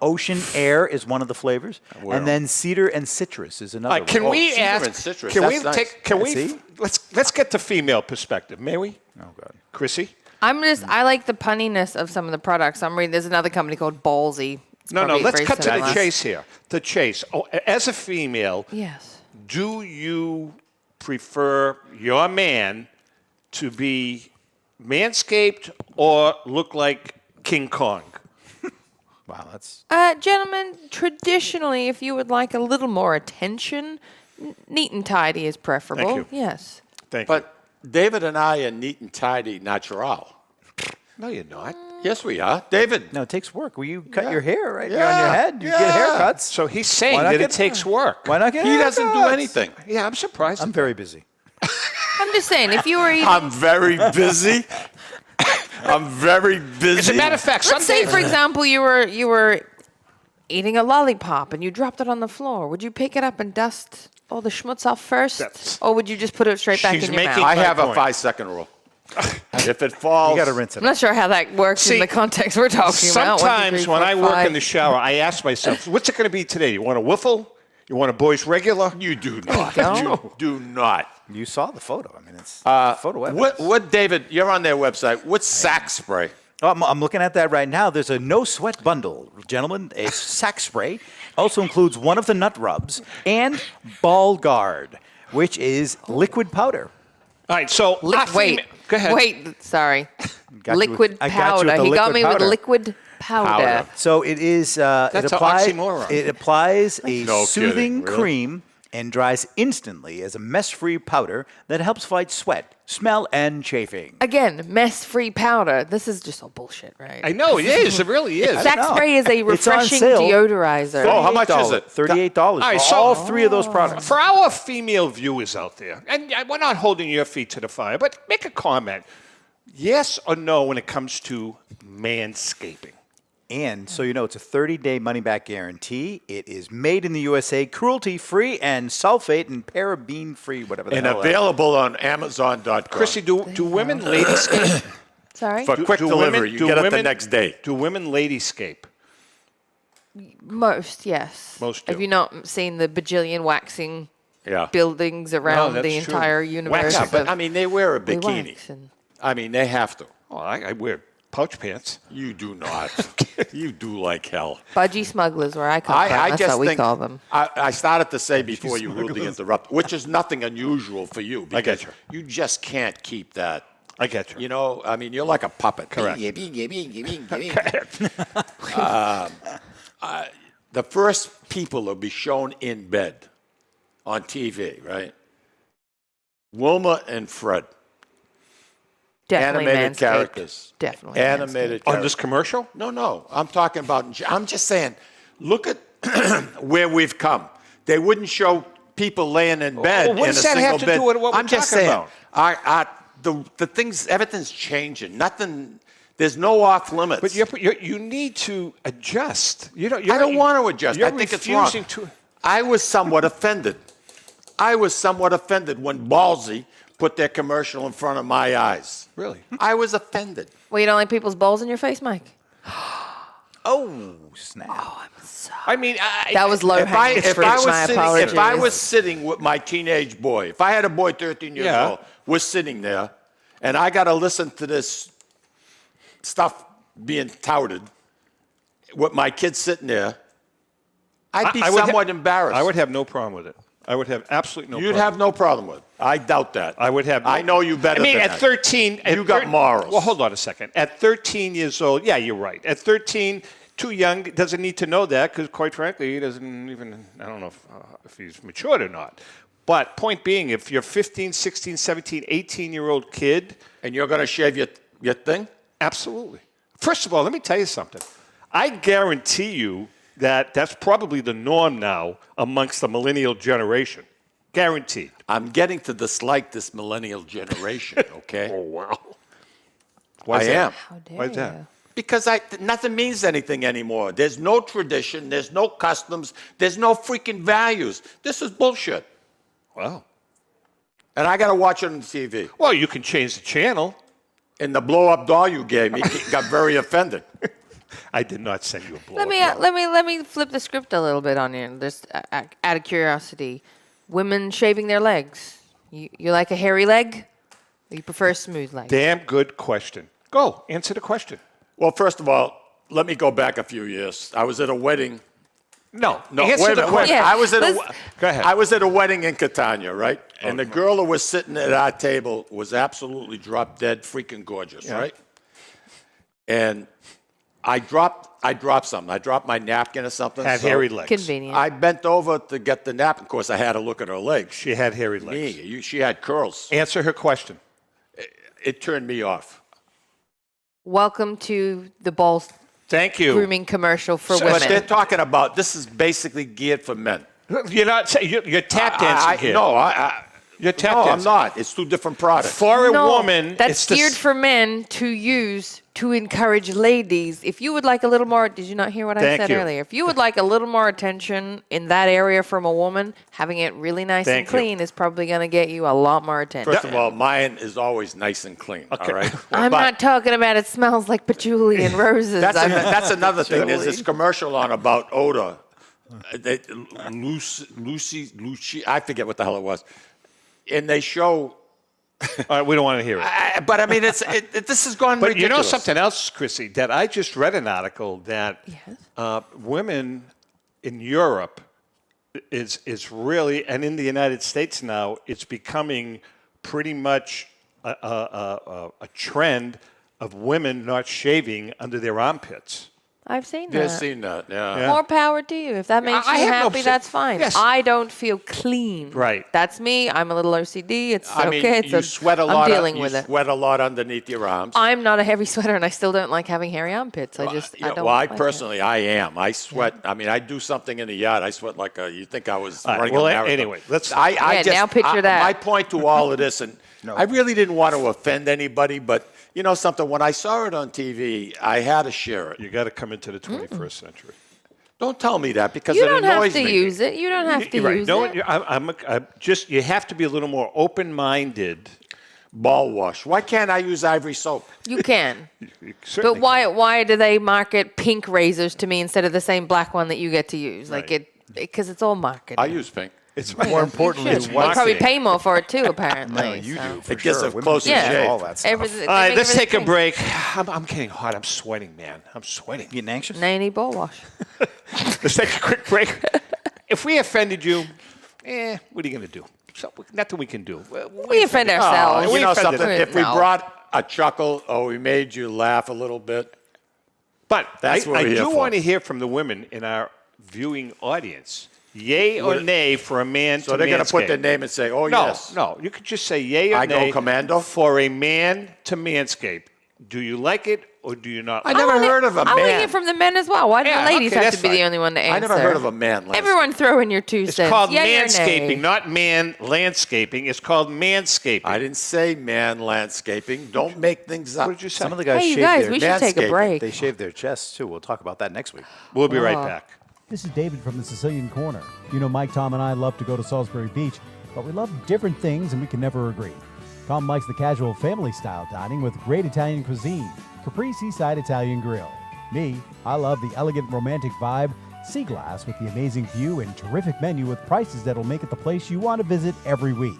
Ocean Air is one of the flavors, and then Cedar and Citrus is another.
Can
one.
we
Cedar
ask?
and Citrus.
Can
That's
we
nice.
take? Can we? Let's get the female perspective, may we?
Oh God,
Chrissy.
I like the punniness of some of the products. I'm reading. There's another company called Ballsy. It's
No.
probably
Let's
very
cut to
similar.
the chase here. The chase. Oh, as a female,
Yes.
do you prefer your man to be manscaped or look like King Kong?
Wow, that's.
Gentlemen, traditionally, if you would like a little more attention, neat and tidy is preferable.
Thank you.
Yes.
Thank you.
But David and I are neat and tidy natural.
No, you're not.
Yes, we are. David.
No, it takes work. Well, you cut your hair right here on your head. You get haircuts.
So he's saying that it takes work.
Why not get
He doesn't do
haircuts?
anything.
Yeah, I'm surprised.
I'm very busy.
I'm just saying, if you were eating.
I'm very busy. I'm very busy.
As a matter of fact,
Let's say, for example, you were eating a lollipop and you dropped it on the floor. Would you pick it up and dust all the schmutz off first, or would you just put it straight back in your mouth?
I have a 5-second rule. If it falls,
You got to rinse it.
I'm not sure how that works in the context we're talking about.
Sometimes when I work in the shower, I ask myself, what's it going to be today? You want a wiffle? You want a boys regular?
You do not.
You
do not.
You saw the photo. I mean, it's photo evidence.
What, David, you're on their website. What's sack spray?
Oh, I'm looking at that right now. There's a no sweat bundle, gentlemen. A sack spray also includes one of the nut rubs and Ball Guard, which is liquid powder.
All right, so
Wait.
Go ahead.
Wait, sorry.
Got you
Liquid
with- I got you with
powder.
the
He got
liquid
me
powder.
with liquid powder.
So it is.
That's
it
an
applies.
oxymoron.
It applies a
No
soothing
kidding, really?
cream and dries instantly as a mess-free powder that helps fight sweat, smell, and chafing.
Again, mess-free powder. This is just all bullshit, right?
I know, it is. It really is.
Sack spray is a
It's on
refreshing
sale.
deodorizer.
Oh, how much is it?
$38
All right,
for
so-
all 3 of those products.
For our female viewers out there, and we're not holding your feet to the fire, but make a comment. Yes or no when it comes to manscaping?
And so you know, it's a 30-day money-back guarantee. It is made in the USA, cruelty-free, and sulfate and paraben-free, whatever the
And
hell that is.
available on Amazon.com.
Chrissy, do women ladyscape?
Sorry?
For quick delivery, you get it the
women-
next day.
Do women ladyscape?
Most, yes.
Most do.
Have you not seen the bajillion waxing
Yeah.
buildings around
that's
the
true.
entire universe?
Yeah, but
of-
I mean, they wear a
we
bikini.
wax and-
I mean, they have to.
Oh, I wear pouch pants.
You do not. You do like hell.
Budgie smugglers, where I come from.
I
That's
just
what we
think
call them.
I started to say before you rudely interrupt, which is nothing unusual for you.
I get
because
you.
You just can't keep that.
I get you.
You know, I mean, you're like a puppet.
Correct.
The first people to be shown in bed on TV, right? Wilma and Fred.
Definitely
Animated
Manscaped.
characters.
Definitely
Animated
On
characters.
this commercial?
No. I'm talking about, I'm just saying, look at where we've come. They wouldn't show people laying in bed
what
in
does
a
that
single
have to
bed.
do with what we're
I'm just
talking
saying, the things, everything's changing. Nothing, there's no off limits.
But you need to adjust. I
I don't want to adjust. I think it's wrong.
refusing to.
I was somewhat offended. When Ballsy put their commercial in front of my eyes.
Really?
I was offended.
Well, you don't like people's balls in your face, Mike?
Oh, snap.
I mean,
That was low hanging fruit. My apologies.
If I was sitting with my teenage boy, if I had a boy 13 years
Yeah.
old, we're sitting there, and I got to listen to this stuff being touted with my kids sitting there, I'd be somewhat embarrassed.
I would have no problem with it. I would have absolutely no
You'd
problem.
have no problem with it. I doubt that.
I would have.
I know you better
I mean,
than
at
that.
13,
You got morals.
Well, hold on a second. At 13 years old, yeah, you're right. At 13, too young, doesn't need to know that because, quite frankly, he doesn't even. I don't know if he's matured or not. But point being, if you're 15, 16, 17, 18-year-old kid,
and you're going to shave your thing,
absolutely. First of all, let me tell you something. I guarantee you that that's probably the norm now amongst the millennial generation. Guaranteed.
I'm getting to dislike this millennial generation, okay?
Oh, wow.
I am.
How dare
Why is that?
you?
Because nothing means anything anymore. There's no tradition. There's no customs. There's no freaking values. This is bullshit.
Wow.
And I got to watch it on TV.
Well, you can change the channel.
And the blow-up doll you gave me got very offended.
I did not send you a blow-up.
Let me flip the script a little bit on you. Just out of curiosity, women shaving their legs. You like a hairy leg? Or you prefer a smooth leg?
Damn good question. Go, answer the question.
Well, first of all, let me go back a few years. I was at a wedding.
No,
No,
answer
wait a
the
minute.
question.
Yeah,
I was at
Go ahead.
I was at a wedding in Catania, right? And the girl who was sitting at our table was absolutely drop dead, freaking gorgeous, right? And I dropped something. I dropped my napkin or something.
Had hairy legs.
Convenient.
I bent over to get the napkin. Of course, I had to look at her legs.
She had hairy legs.
She had curls.
Answer her question.
It turned me off.
Welcome to the ball
Thank you.
grooming commercial for
But
women.
they're talking about this is basically geared for men.
You're not saying you're tap dancing here.
No,
you're tap
no, I'm
dancing.
not. It's two different products.
For a
No,
woman,
that's
it's
geared for men to use to encourage ladies. If you would like a little more, did you not hear what I
Thank
said
you.
earlier? If you would like a little more attention in that area from a woman, having it really nice
Thank
and clean is probably going to get you a lot more attention.
First of all, mine is always nice and clean.
Okay.
All right.
I'm not talking about it smells like patchouli and roses.
That's another thing. There's this commercial on about odor. Lucy, I forget what the hell it was. And they show.
All right, we don't want to hear it.
But I mean, this has gone
But
ridiculous.
you know something else, Chrissy, that I just read an article that women in Europe is really, and in the United States now, it's becoming pretty much a trend of women not shaving under their armpits.
I've seen
They've
that.
seen that, yeah.
More power to you. If that makes
I
you
have no
happy,
se-
that's fine.
Yes.
I don't feel clean.
Right.
That's me. I'm a little OCD. It's
I mean,
okay.
you sweat a lot.
I'm dealing with
you
it.
sweat a lot underneath your arms.
I'm not a heavy sweater, and I still don't like having hairy armpits. I just, I don't.
Well, I
like it.
personally, I am. I sweat. I mean, I do something in the yard. I sweat like you think I was
All right,
running
well,
a marathon.
anyway, let's.
Yeah, now picture that.
My point to all of this, and I really didn't want to offend anybody, but you know something? When I saw it on TV, I had to share it.
You got to come into the 21st century.
Don't tell me that because
You
it
don't have
annoys
to
me.
use it. You don't have to
You're right.
use
No,
it.
I'm just. You have to be a little more open-minded.
Ball wash. Why can't I use Ivory soap?
You can.
You certainly
But why do they market pink razors to me instead of the same black one that you get to use? Like
Right.
because it's all marketing.
I use pink.
It's
More importantly,
You
it's
probably pay more for it too, apparently.
No, you do. For
It gets
sure.
a
Women
closer
do
shave.
all that stuff.
Everything-
All right,
they
let's
make
take a
everything
break. I'm getting hot. I'm sweating, man. I'm sweating.
Getting anxious?
pink. Nanny ball wash.
Let's take a quick break. If we offended you, what are you going to do? So, nothing we can do.
We offend ourselves.
You know
offended.
something? If we
No.
brought a chuckle or we made you laugh a little bit,
But
That's what
I
we're here
do
for.
want to hear from the women in our viewing audience. Yay or nay for a man
so
to
they're going to put
manscape?
their name and say, "Oh
No,
yes."
no. You could just say yay or
I go
nay
commando?
for a man to manscape. Do you like it or do you not?
I never heard of a
I want to
man.
hear from the men as well. Why do
Yeah,
the ladies
okay,
have
that's
to be the
fine.
only one to answer?
I never heard of a man. Lance.
Everyone throw in your 2
It's
cents.
called
Yay or
manscaping,
nay?
not man landscaping. It's called manscaping.
I didn't say man landscaping. Don't make things up.
What did you say?
Some of the guys
Hey, you
shave
guys,
their
we should take a
manscaping.
break.
They shave their chests too. We'll talk about that next week.
We'll be right back.
This is David from the Sicilian Corner. You know, Mike, Tom, and I love to go to Salisbury Beach, but we love different things and we can never agree. Tom likes the casual family-style dining with great Italian cuisine, Capri Seaside Italian Grill. Me, I love the elegant romantic vibe, sea glass with the amazing view and terrific menu with prices that'll make it the place you want to visit every week.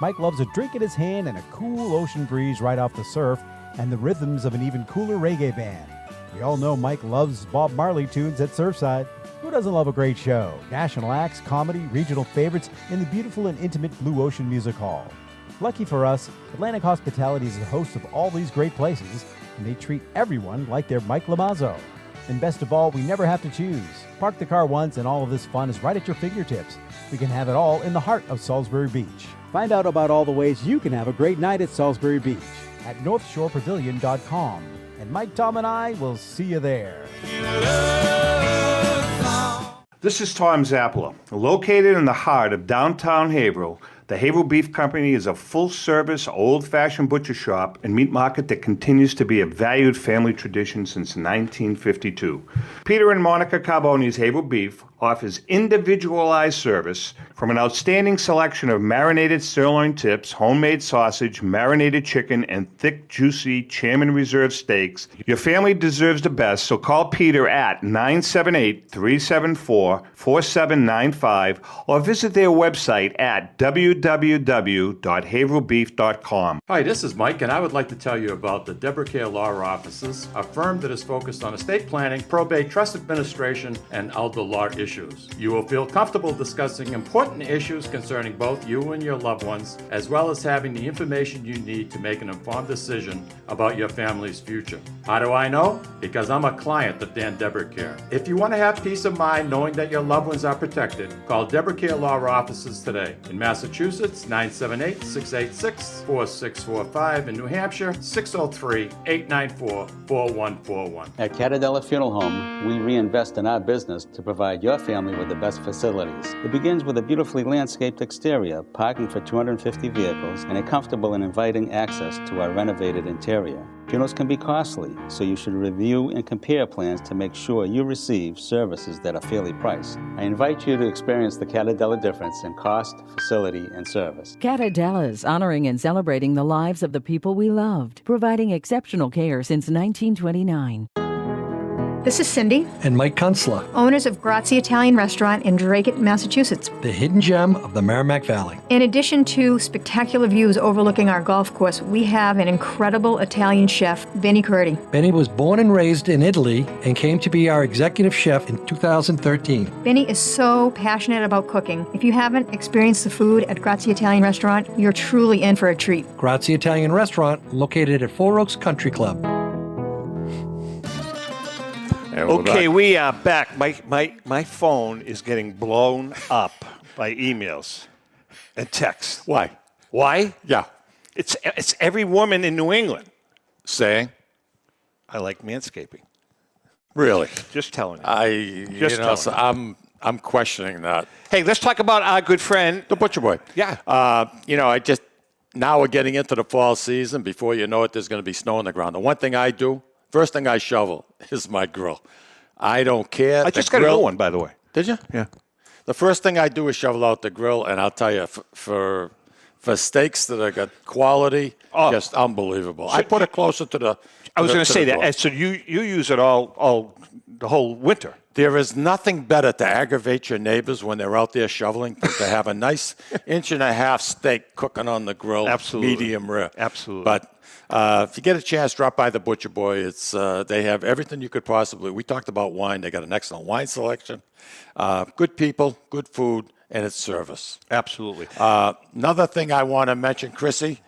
Mike loves a drink in his hand and a cool ocean breeze right off the surf and the rhythms of an even cooler reggae band. We all know Mike loves Bob Marley tunes at Surfside. Who doesn't love a great show? National acts, comedy, regional favorites in the beautiful and intimate Blue Ocean Music Hall. Lucky for us, Atlantic Hospitality is the host of all these great places, and they treat everyone like they're Mike Lamazzo. And best of all, we never have to choose. Park the car once and all of this fun is right at your fingertips. We can have it all in the heart of Salisbury Beach. Find out about all the ways you can have a great night at Salisbury Beach at northshorepavilion.com. And Mike, Tom, and I will see you there.
This is Tom Zappala. Located in the heart of downtown Haverhill, the Haverhill Beef Company is a full-service, old-fashioned butcher shop and meat market that continues to be a valued family tradition since 1952. Peter and Monica Carboni's Haverhill Beef offers individualized service from an outstanding selection of marinated sirloin tips, homemade sausage, marinated chicken, and thick, juicy Chairman Reserve steaks. Your family deserves the best, so call Peter at 978-374-4795 or visit their website at www.haverhillbeef.com.
Hi, this is Mike, and I would like to tell you about the Deborah Care Law Offices, a firm that is focused on estate planning, probate, trust administration, and elder law issues. You will feel comfortable discussing important issues concerning both you and your loved ones, as well as having the information you need to make an informed decision about your family's future. How do I know? Because I'm a client of Dan Deborah Care. If you want to have peace of mind knowing that your loved ones are protected, call Deborah Care Law Offices today. In Massachusetts, 978-686-4645. In New Hampshire, 603-894-4141.
At Catadella Funeral Home, we reinvest in our business to provide your family with the best facilities. It begins with a beautifully landscaped exterior, parking for 250 vehicles, and a comfortable and inviting access to our renovated interior. Funerals can be costly, so you should review and compare plans to make sure you receive services that are fairly priced. I invite you to experience the Catadella difference in cost, facility, and service.
Catadella's honoring and celebrating the lives of the people we loved, providing exceptional care since 1929.
This is Cindy,
And Mike Kunstler,
owners of Grazie Italian Restaurant in Dracut, Massachusetts.
the hidden gem of the Merrimack Valley.
In addition to spectacular views overlooking our golf course, we have an incredible Italian chef, Benny Curti.
Benny was born and raised in Italy and came to be our executive chef in 2013.
Benny is so passionate about cooking. If you haven't experienced the food at Grazie Italian Restaurant, you're truly in for a treat.
Grazie Italian Restaurant, located at Four Oaks Country Club.
Okay, we are back. My phone is getting blown up by emails and texts.
Why?
Why?
Yeah.
It's every woman in New England
saying,
I like manscaping.
Really?
Just telling you.
So I'm questioning that.
Hey, let's talk about our good friend,
the Butcher Boy.
Yeah.
Now we're getting into the fall season. Before you know it, there's going to be snow on the ground. The one thing I do, first thing I shovel is my grill. I don't care.
I just got a new one, by the way.
Did you?
Yeah.
The first thing I do is shovel out the grill, and I'll tell you, for steaks that are got quality, just unbelievable. I put it closer to the.
I was going to say that. And so you use it all the whole winter.
There is nothing better to aggravate your neighbors when they're out there shoveling than to have a nice 1.5-inch steak cooking on the grill,
Absolutely.
medium rare.
Absolutely.
But if you get a chance, drop by the Butcher Boy. It's they have everything you could possibly. We talked about wine. They got an excellent wine selection. Good people, good food, and it's service.
Absolutely.
Another thing I want to mention, Chrissy,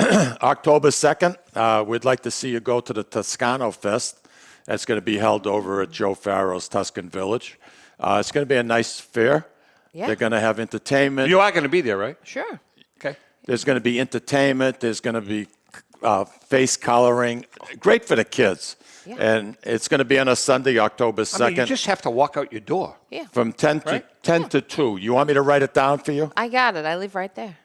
October 2nd, we'd like to see you go to the Toscano Fest. That's going to be held over at Joe Farrell's Tuscan Village. It's going to be a nice fair.
Yeah.
They're going to have entertainment.
You are going to be there, right?
Sure.
Okay.
There's going to be entertainment. There's going to be face coloring. Great for the kids.
Yeah.
And it's going to be on a Sunday, October 2nd.
I mean, you just have to walk out your door.
Yeah.
From 10 to 2. You want me to write it down for you?
I got it. I live right there.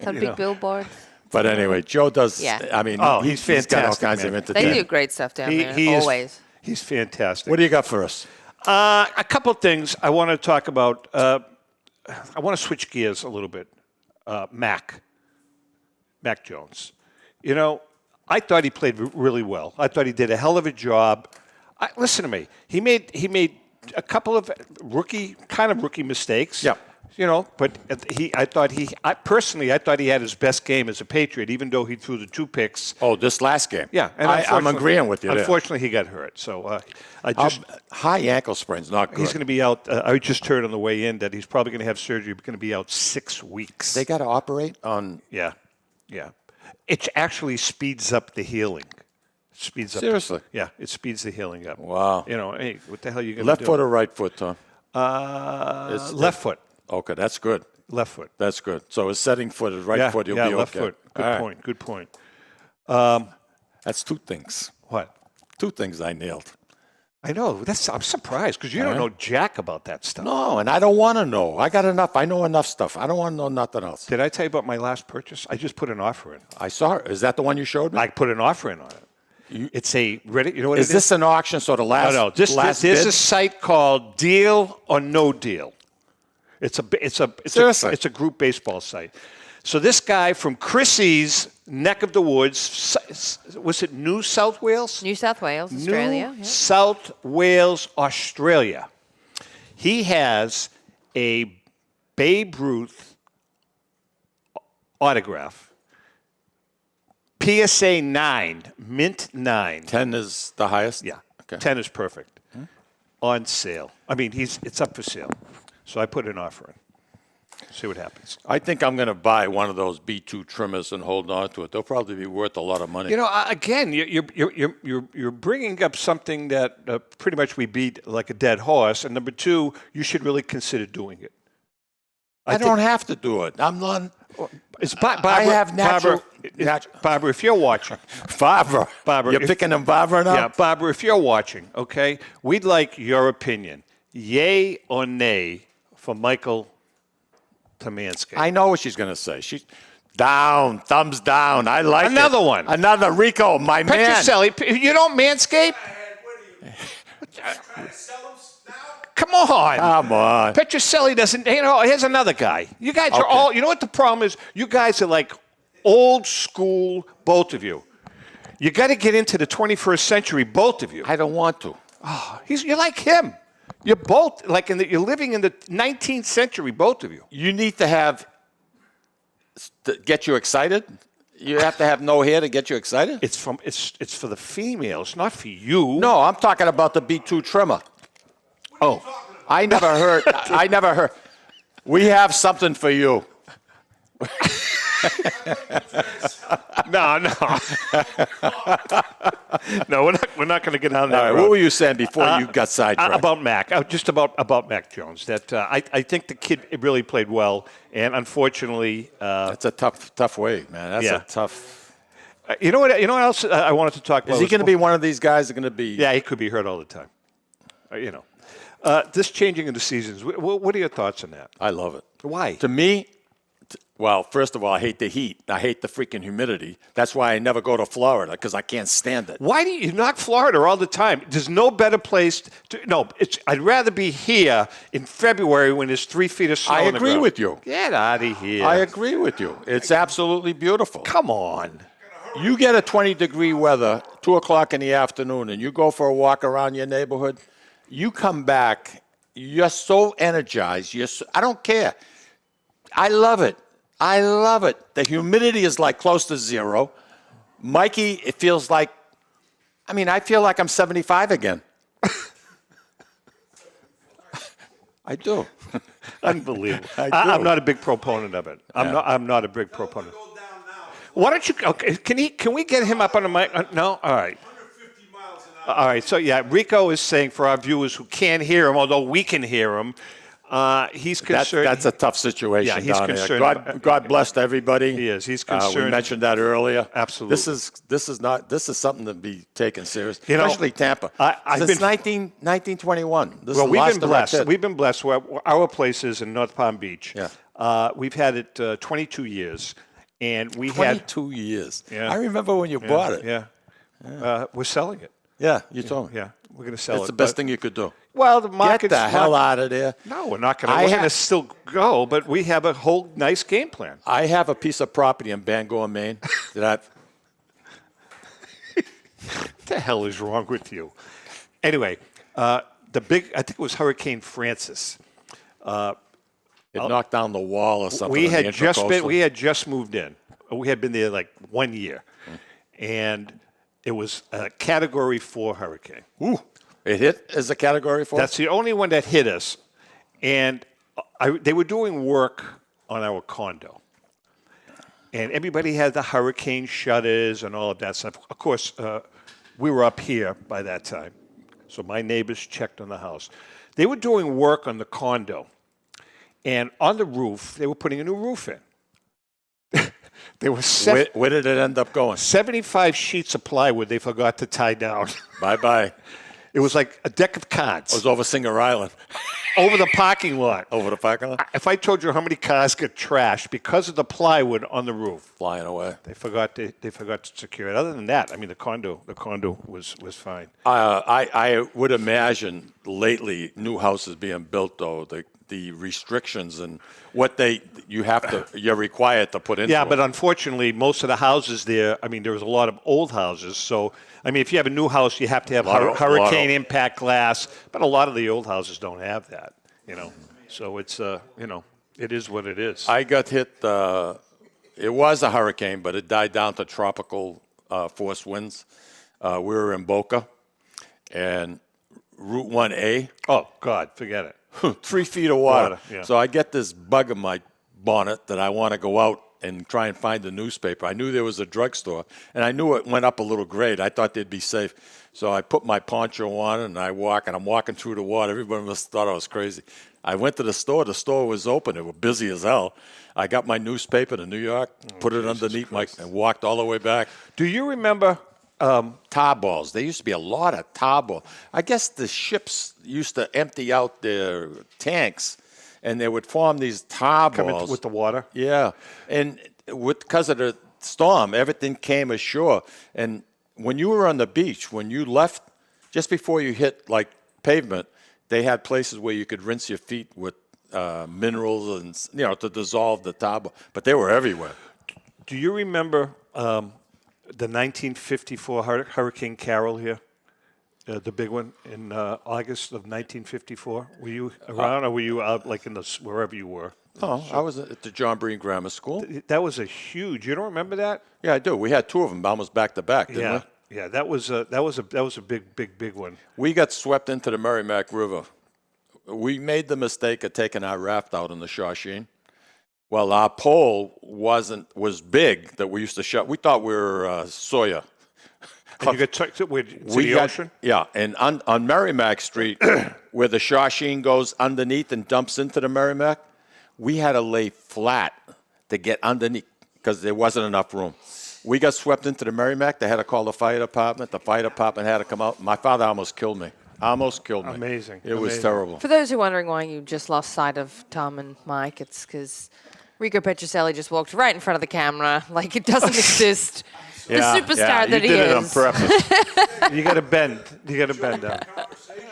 Some big billboards.
But anyway, Joe does.
Yeah.
I mean,
he's
he's got all
fantastic,
kinds
man.
of entertainment.
They do great stuff down there.
He is-
always.
He's fantastic.
What do you got for us?
A couple of things I want to talk about. I want to switch gears a little bit. Mac Jones. You know, I thought he played really well. I thought he did a hell of a job. Listen to me. He made a couple of rookie mistakes.
Yeah.
But I thought he had his best game as a Patriot, even though he threw the 2 picks.
Oh, this last game.
Yeah, and
I'm agreeing with you there.
Unfortunately, he got hurt. So
high ankle sprain's not good.
He's going to be out. I just heard on the way in that he's probably going to have surgery. He's going to be out 6 weeks.
They got to operate on.
Yeah. It actually speeds up the healing.
Seriously?
Yeah, it speeds the healing up.
Wow.
Hey, what the hell are you going to do?
Left foot or right foot, Tom?
Left foot.
Okay, that's good.
Left foot.
That's good. So his setting foot is right foot. You'll be
left
okay.
foot. Good point.
That's 2 things.
What?
2 things I nailed.
I know. I'm surprised because you don't know jack about that stuff.
No, and I don't want to know. I got enough. I know enough stuff. I don't want to know nothing else.
Did I tell you about my last purchase? I just put an offer in.
I saw it. Is that the one you showed me?
I put an offer in on it. It's a Reddit. You know what it is?
Is this an auction? So the last.
No. There's a site called Deal or No Deal. It's a group baseball site. So this guy from Chrissy's neck of the woods, was it New South Wales?
New South Wales, Australia.
New South Wales, Australia. He has a Babe Ruth autograph. PSA 9, mint 9.
10 is the highest?
Yeah.
Okay.
10 is perfect. On sale. I mean, it's up for sale. So I put an offer in. See what happens.
I think I'm going to buy one of those B2 trimmers and hold on to it. They'll probably be worth a lot of money.
Again, you're bringing up something that pretty much we beat like a dead horse. And number 2, you should really consider doing it.
I don't have to do it. I'm not.
Barbara,
I have natural.
Barbara, if you're watching.
Barbara. You're picking on Barbara now?
Yeah, Barbara, if you're watching, okay, we'd like your opinion. Yay or nay for Michael to Manscaping?
I know what she's going to say. She's down, thumbs down. I like
another one.
Another Rico, my man.
Petrocelli, you don't Manscape? Come on. Petrocelli doesn't, here's another guy. You guys are all, you know what the problem is? You guys are like old school, both of you. You got to get into the 21st century, both of you.
I don't want to.
Oh, you're like him. You're both like you're living in the 19th century, both of you.
You need to get you excited. You have to have no hair to get you excited.
It's for the females, not for you.
No, I'm talking about the B2 trimmer.
Oh,
I never heard. We have something for you.
No, we're not going to get on that.
All right, what were you saying before you got sidetracked?
About Mac, just about Mac Jones. That I think the kid really played well, and unfortunately,
that's a tough way, man. That's a tough.
You know what else I wanted to talk about?
Is he going to be one of these guys? That are going to be?
Yeah, he could be hurt all the time. This changing of the seasons. What are your thoughts on that?
I love it.
Why?
To me. Well, first of all, I hate the heat. I hate the freaking humidity. That's why I never go to Florida, because I can't stand it.
Why do you knock Florida all the time? There's no better place I'd rather be here in February when there's 3 feet of snow.
I agree with you.
Get out of here.
I agree with you. It's absolutely beautiful.
Come on.
You get a 20-degree weather, 2 o'clock in the afternoon, and you go for a walk around your neighborhood, you come back, you're so energized. I don't care. I love it. I love it. The humidity is like close to 0. Mikey, it feels like, I feel like I'm 75 again. I do.
Unbelievable. I'm not a big proponent of it. I'm not a big proponent. Why don't you, can we get him up on the mic? No? All right. All right. So, Rico is saying for our viewers who can't hear him, although we can hear him, he's concerned.
That's a tough situation.
Yeah, he's
down
concerned.
There. God bless everybody.
He is. He's concerned.
We mentioned that earlier.
Absolutely.
This is something to be taken serious, especially Tampa. Since 1921.
We've been blessed. We've been blessed. Our place is in North Palm Beach.
Yeah.
We've had it 22 years, and we
22 years.
Yeah.
I remember when you bought it.
Yeah. We're selling it.
Yeah, you told me.
Yeah, we're going to sell it.
It's the best thing you could do.
Well, the market's
Get the hell out of there.
No, we're not going to. We're going to still go, but we have a whole nice game plan.
I have a piece of property in Bangor, Maine that
What the hell is wrong with you? Anyway, I think it was Hurricane Francis.
It knocked down the wall or something.
We had just moved in. We had been there like 1 year, and it was a Category 4 hurricane.
Ooh, it hit as a Category 4?
That's the only one that hit us, and they were doing work on our condo, and everybody had the hurricane shutters and all of that stuff. Of course, we were up here by that time, so my neighbors checked on the house. They were doing work on the condo, and on the roof, they were putting a new roof in. There was
where did it end up going?
75 sheets of plywood they forgot to tie down.
Bye-bye.
It was like a deck of cards.
It was over Singer Island.
Over the parking lot.
Over the parking lot?
If I told you how many cars got trashed because of the plywood on the roof.
Flying away.
They forgot to secure it. Other than that, I mean, the condo was fine.
I would imagine lately new houses being built, though, the restrictions and what you're required to put into
Yeah,
them.
but unfortunately, most of the houses there, I mean, there was a lot of old houses. So, I mean, if you have a new house, you have to have hurricane impact glass. But a lot of the old houses don't have that, So it's, it is what it is.
I got hit, it was a hurricane, but it died down to tropical force winds. We were in Boca, and Route 1A.
Oh, God, forget it.
3 feet of water.
Yeah.
So I get this bug in my bonnet that I want to go out and try and find the newspaper. I knew there was a drugstore, and I knew it went up a little grade. I thought they'd be safe. So I put my poncho on, and I'm walking through the water. Everybody must have thought I was crazy. I went to the store. The store was open. It was busy as hell. I got my newspaper to New York, put it underneath and walked all the way back.
Do you remember
tar balls? There used to be a lot of tar balls. I guess the ships used to empty out their tanks, and they would form these tar balls.
With the water?
Yeah. And because of the storm, everything came ashore. And when you were on the beach, when you left, just before you hit, like, pavement, they had places where you could rinse your feet with minerals and, to dissolve the tar ball. But they were everywhere.
Do you remember the 1954 Hurricane Carol here, the big one in August of 1954? Were you around, or were you out like wherever you were?
Oh, I was at the John Breen Grammar School.
That was a huge. You don't remember that?
Yeah, I do. We had two of them almost back to back, didn't we?
Yeah. That was a big one.
We got swept into the Merrimack River. We made the mistake of taking our raft out in the Shawsheen. Well, our pole was big that we used to shut. We thought we were Sawyer.
And you got to the ocean?
Yeah, and on Merrimack Street, where the Shawsheen goes underneath and dumps into the Merrimack, we had to lay flat to get underneath because there wasn't enough room. We got swept into the Merrimack. They had to call the fire department. The fire department had to come out. My father almost killed me.
Amazing.
It was terrible.
For those who are wondering why you just lost sight of Tom and Mike, it's because Rico Petrocelli just walked right in front of the camera like it doesn't exist. The superstar that he is.
You did it on purpose.
You got to bend. You got to bend down.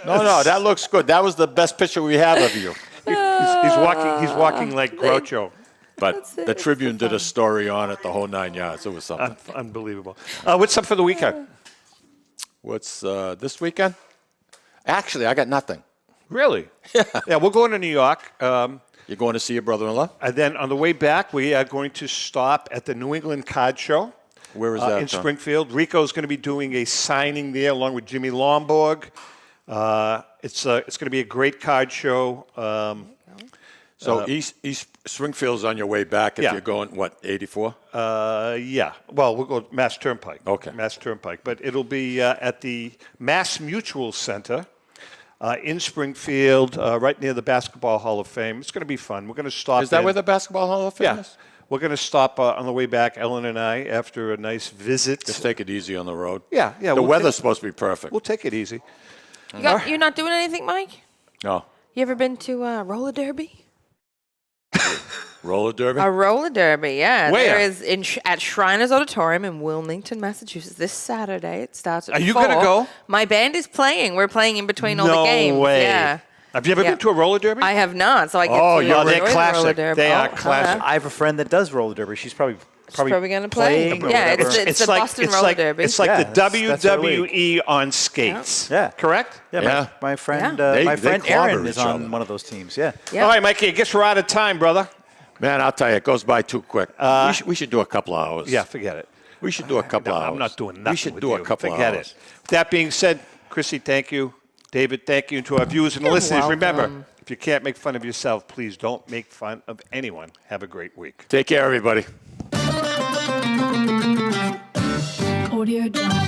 No, that looks good. That was the best picture we have of you.
He's walking like Groucho.
But the Tribune did a story on it, the whole 9 yards. It was something.
Unbelievable. What's up for the weekend?
What's this weekend? Actually, I got nothing.
Really? Yeah, we're going to New York.
You're going to see your brother-in-law?
And then on the way back, we are going to stop at the New England Card Show.
Where is that,
in
John?
Springfield. Rico's going to be doing a signing there along with Jimmy Lomborg. It's going to be a great card show.
So East Springfield's on your way back if you're going, 84?
Yeah. Well, we'll go Mass Turnpike.
Okay.
Mass Turnpike. But it'll be at the Mass Mutual Center in Springfield, right near the Basketball Hall of Fame. It's going to be fun. We're going to stop.
Is that where the Basketball Hall of Fame is?
We're going to stop on the way back, Ellen and I, after a nice visit.
Just take it easy on the road.
Yeah.
The weather's supposed to be perfect.
We'll take it easy.
You're not doing anything, Mike?
No.
You ever been to roller derby?
Roller derby?
A roller derby, yeah.
Where?
There is at Shriners Auditorium in Wilmington, Massachusetts. This Saturday, it starts at 4.
Are you going to go?
My band is playing. We're playing in between all the games.
No way.
Yeah.
Have you ever been to a roller derby?
I have not, so I get to
they're
enjoy the
classic.
roller derby.
They are classic.
I have a friend that does roller derby. She's probably
probably going to play.
playing or
Yeah,
whatever.
it's the Boston Roller Derby.
It's like the
that's their league.
WWE on skates.
Yeah.
Correct?
Yeah, my friend,
They
my friend
clobber
Aaron is
each
on
other.
one of those teams. Yeah.
All right, Mikey, I guess we're out of time, brother.
Man, I'll tell you, it goes by too quick. We should do a couple of hours.
Yeah, forget it.
We should do a couple of hours.
I'm not doing nothing.
We should
with
do
you.
a couple
Forget
of hours.
it. With that being said, Chrissy, thank you. David, thank you. And to our viewers and
You're
listeners,
welcome.
remember, if you can't make fun of yourself, please don't make fun of anyone. Have a great week.
Take care, everybody.
Audio Jungle.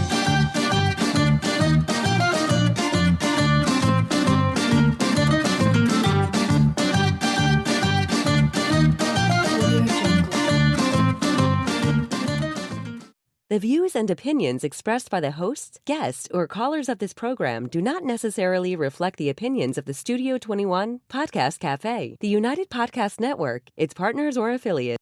The views and opinions expressed by the hosts, guests, or callers of this program do not necessarily reflect the opinions of the Studio 21 Podcast Cafe, the United Podcast Network, its partners, or affiliates.